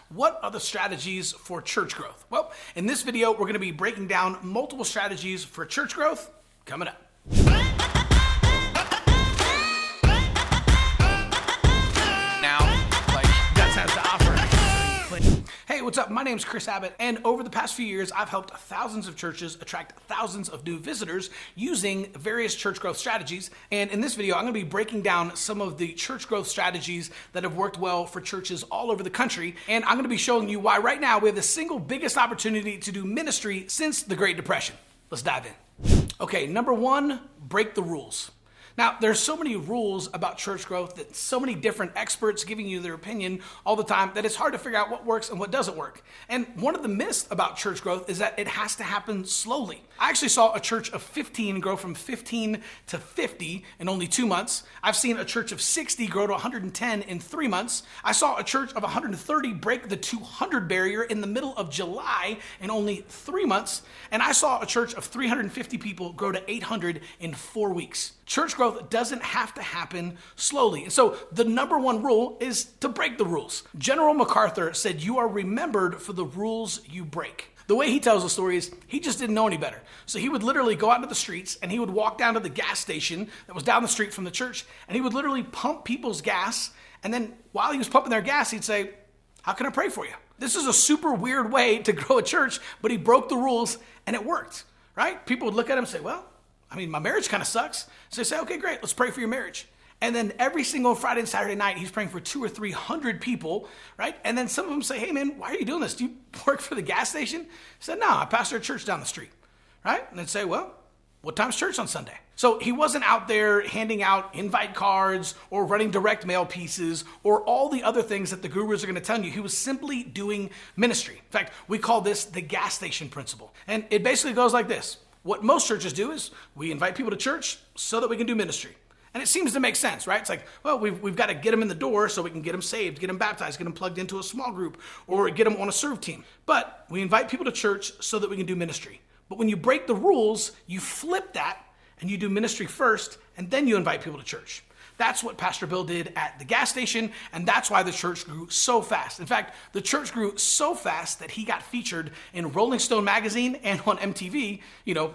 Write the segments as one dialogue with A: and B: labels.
A: What are the strategies for church growth? Well, in this video, we're going to be breaking down multiple strategies for church growth coming up. Hey, what's up? My name's Chris Abbott, and over the past few years, I've helped thousands of churches attract thousands of new visitors using various church growth strategies. And in this video, I'm going to be breaking down some of the church growth strategies that have worked well for churches all over the country. And I'm going to be showing you why right now we have the single biggest opportunity to do ministry since the Great Depression. Let's dive in. Okay, number one, break the rules. Now, there's so many rules about church growth that so many different experts giving you their opinion all the time that it's hard to figure out what works and what doesn't work. And one of the myths about church growth is that it has to happen slowly. I actually saw a church of 15 grow from 15 to 50 in only 2 months. I've seen a church of 60 grow to 110 in 3 months. I saw a church of 130 break the 200 barrier in the middle of July in only 3 months. And I saw a church of 350 people grow to 800 in 4 weeks. Church growth doesn't have to happen slowly. And so the number one rule is to break the rules. General MacArthur said, "You are remembered for the rules you break." The way he tells the story is he just didn't know any better. So he would literally go out into the streets and he would walk down to the gas station that was down the street from the church, and he would literally pump people's gas. And then while he was pumping their gas, he'd say, "How can I pray for you?" This is a super weird way to grow a church, but he broke the rules and it worked, right? People would look at him and say, "Well, my marriage kind of sucks." So they say, "Okay, great, let's pray for your marriage." And then every single Friday and Saturday night, he's praying for 200 or 300 people, right? And then some of them say, "Hey man, why are you doing this? Do you work for the gas station?" He said, "No, I pastor a church down the street," right? And they'd say, "Well, what time's church on Sunday?" So he wasn't out there handing out invite cards or running direct mail pieces or all the other things that the gurus are going to tell you. He was simply doing ministry. In fact, we call this the gas station principle. And it basically goes like this. What most churches do is we invite people to church so that we can do ministry. And it seems to make sense, right? It's like, well, we've got to get them in the door so we can get them saved, get them baptized, get them plugged into a small group, or get them on a serve team. But we invite people to church so that we can do ministry. But when you break the rules, you flip that and you do ministry first, and then you invite people to church. That's what Pastor Bill did at the gas station, and that's why the church grew so fast. In fact, the church grew so fast that he got featured in Rolling Stone magazine and on MTV,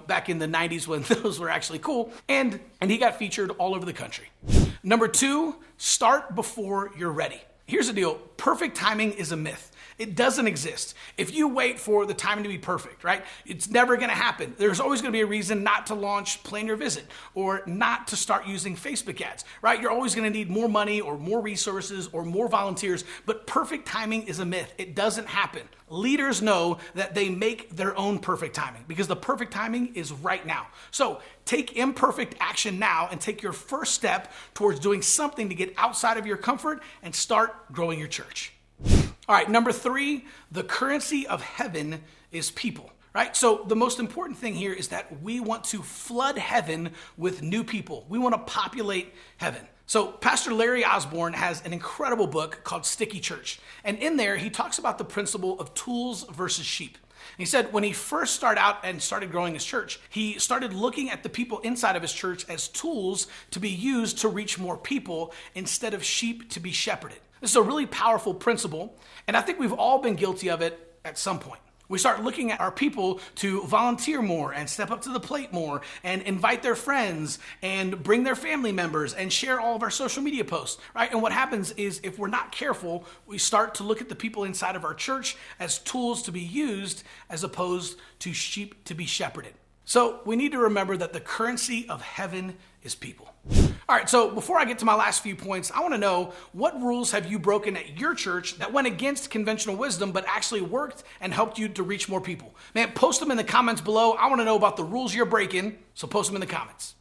A: back in the 90s when those were actually cool, and he got featured all over the country. Number two, start before you're ready. Here's the deal. Perfect timing is a myth. It doesn't exist. If you wait for the timing to be perfect, right, it's never going to happen. There's always going to be a reason not to launch Plan Your Visit or not to start using Facebook ads, right? You're always going to need more money or more resources or more volunteers, but perfect timing is a myth. It doesn't happen. Leaders know that they make their own perfect timing because the perfect timing is right now. So take imperfect action now and take your first step towards doing something to get outside of your comfort and start growing your church. All right, number three, the currency of heaven is people, right? So the most important thing here is that we want to flood heaven with new people. We want to populate heaven. So Pastor Larry Osborne has an incredible book called Sticky Church. And in there, he talks about the principle of tools versus sheep. He said when he first started out and started growing his church, he started looking at the people inside of his church as tools to be used to reach more people instead of sheep to be shepherded. This is a really powerful principle, and I think we've all been guilty of it at some point. We start looking at our people to volunteer more and step up to the plate more and invite their friends and bring their family members and share all of our social media posts, right? And what happens is if we're not careful, we start to look at the people inside of our church as tools to be used as opposed to sheep to be shepherded. So we need to remember that the currency of heaven is people. All right, so before I get to my last few points, I want to know, what rules have you broken at your church that went against conventional wisdom but actually worked and helped you to reach more people? Man, post them in the comments below. I want to know about the rules you're breaking, so post them in the comments.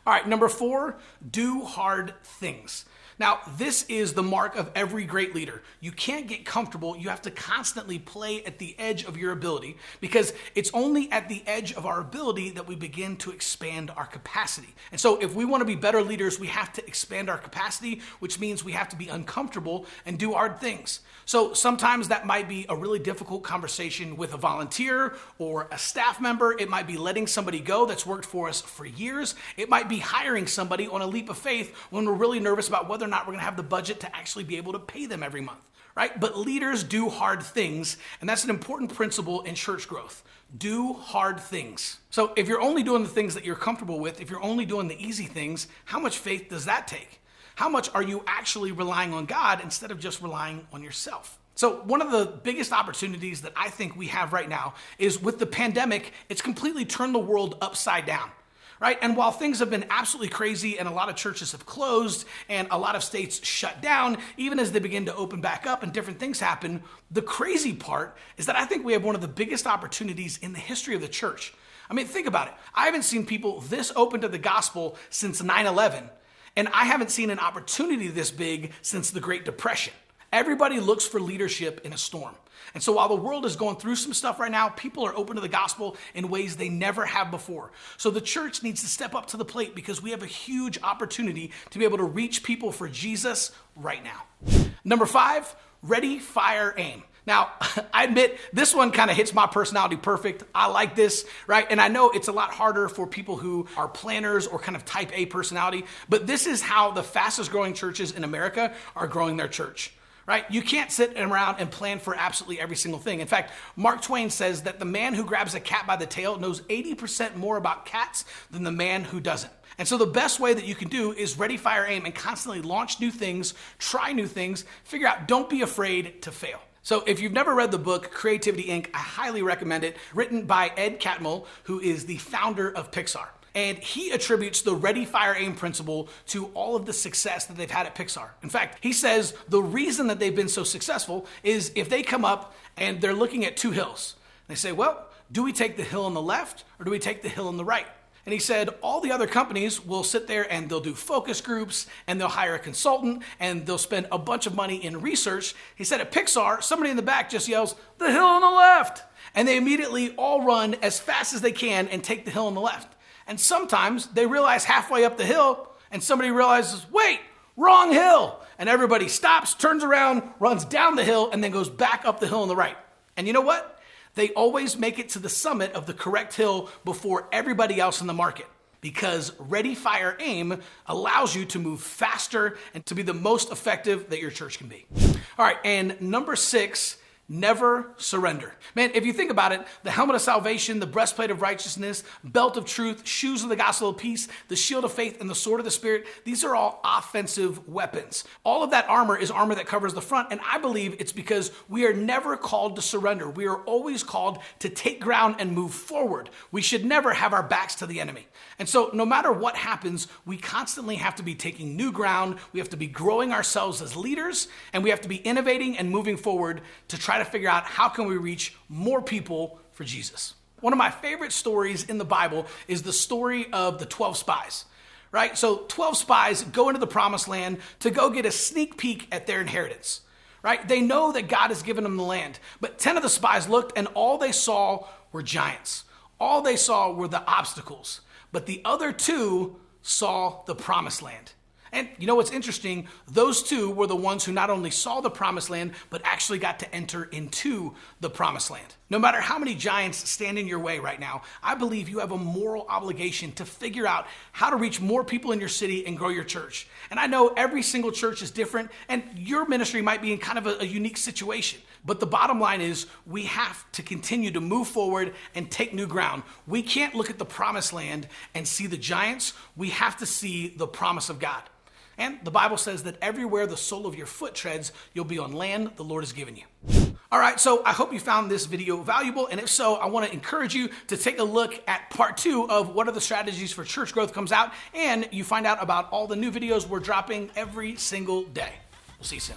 A: All right, number four, do hard things. Now, this is the mark of every great leader. You can't get comfortable. You have to constantly play at the edge of your ability because it's only at the edge of our ability that we begin to expand our capacity. And so if we want to be better leaders, we have to expand our capacity, which means we have to be uncomfortable and do hard things. So sometimes that might be a really difficult conversation with a volunteer or a staff member. It might be letting somebody go that's worked for us for years. It might be hiring somebody on a leap of faith when we're really nervous about whether or not we're going to have the budget to actually be able to pay them every month, right? But leaders do hard things, and that's an important principle in church growth. Do hard things. So if you're only doing the things that you're comfortable with, if you're only doing the easy things, how much faith does that take? How much are you actually relying on God instead of just relying on yourself? So one of the biggest opportunities that I think we have right now is with the pandemic, it's completely turned the world upside down. Right? And while things have been absolutely crazy and a lot of churches have closed and a lot of states shut down, even as they begin to open back up and different things happen, the crazy part is that I think we have one of the biggest opportunities in the history of the church. I mean, think about it. I haven't seen people this open to the gospel since 9/11, and I haven't seen an opportunity this big since the Great Depression. Everybody looks for leadership in a storm. And so while the world is going through some stuff right now, people are open to the gospel in ways they never have before. So the church needs to step up to the plate because we have a huge opportunity to be able to reach people for Jesus right now. Number 5, ready, fire, aim. Now, I admit this one kind of hits my personality perfect. I like this, right? And I know it's a lot harder for people who are planners or kind of type A personality, but this is how the fastest growing churches in America are growing their church. Right? You can't sit around and plan for absolutely every single thing. In fact, Mark Twain says that the man who grabs a cat by the tail knows 80% more about cats than the man who doesn't. And so the best way that you can do is ready, fire, aim, and constantly launch new things, try new things, figure out, don't be afraid to fail. So if you've never read the book, Creativity Inc., I highly recommend it, written by Ed Catmull, who is the founder of Pixar. And he attributes the ready, fire, aim principle to all of the success that they've had at Pixar. In fact, he says the reason that they've been so successful is if they come up and they're looking at 2 hills. They say, well, do we take the hill on the left or do we take the hill on the right? And he said all the other companies will sit there and they'll do focus groups and they'll hire a consultant and they'll spend a bunch of money in research. He said at Pixar, somebody in the back just yells, the hill on the left. And they immediately all run as fast as they can and take the hill on the left. And sometimes they realize halfway up the hill and somebody realizes, wait, wrong hill. And everybody stops, turns around, runs down the hill, and then goes back up the hill on the right. And you know what? They always make it to the summit of the correct hill before everybody else in the market. Because ready, fire, aim allows you to move faster and to be the most effective that your church can be. All right, and number 6, never surrender. Man, if you think about it, the helmet of salvation, the breastplate of righteousness, belt of truth, shoes of the gospel of peace, the shield of faith, and the sword of the Spirit, these are all offensive weapons. All of that armor is armor that covers the front, and I believe it's because we are never called to surrender. We are always called to take ground and move forward. We should never have our backs to the enemy. And so no matter what happens, we constantly have to be taking new ground, we have to be growing ourselves as leaders, and we have to be innovating and moving forward to try to figure out how can we reach more people for Jesus. One of my favorite stories in the Bible is the story of the 12 spies, right? So 12 spies go into the promised land to go get a sneak peek at their inheritance, right? They know that God has given them the land, but 10 of the spies looked and all they saw were giants. All they saw were the obstacles, but the other 2 saw the promised land. And you know what's interesting? Those 2 were the ones who not only saw the promised land, but actually got to enter into the promised land. No matter how many giants stand in your way right now, I believe you have a moral obligation to figure out how to reach more people in your city and grow your church. And I know every single church is different, and your ministry might be in kind of a unique situation. But the bottom line is we have to continue to move forward and take new ground. We can't look at the promised land and see the giants. We have to see the promise of God. And the Bible says that everywhere the sole of your foot treads, you'll be on land the Lord has given you. All right, so I hope you found this video valuable. And if so, I want to encourage you to take a look at part 2 of What Are the Strategies for Church Growth comes out. And you find out about all the new videos we're dropping every single day. We'll see you soon.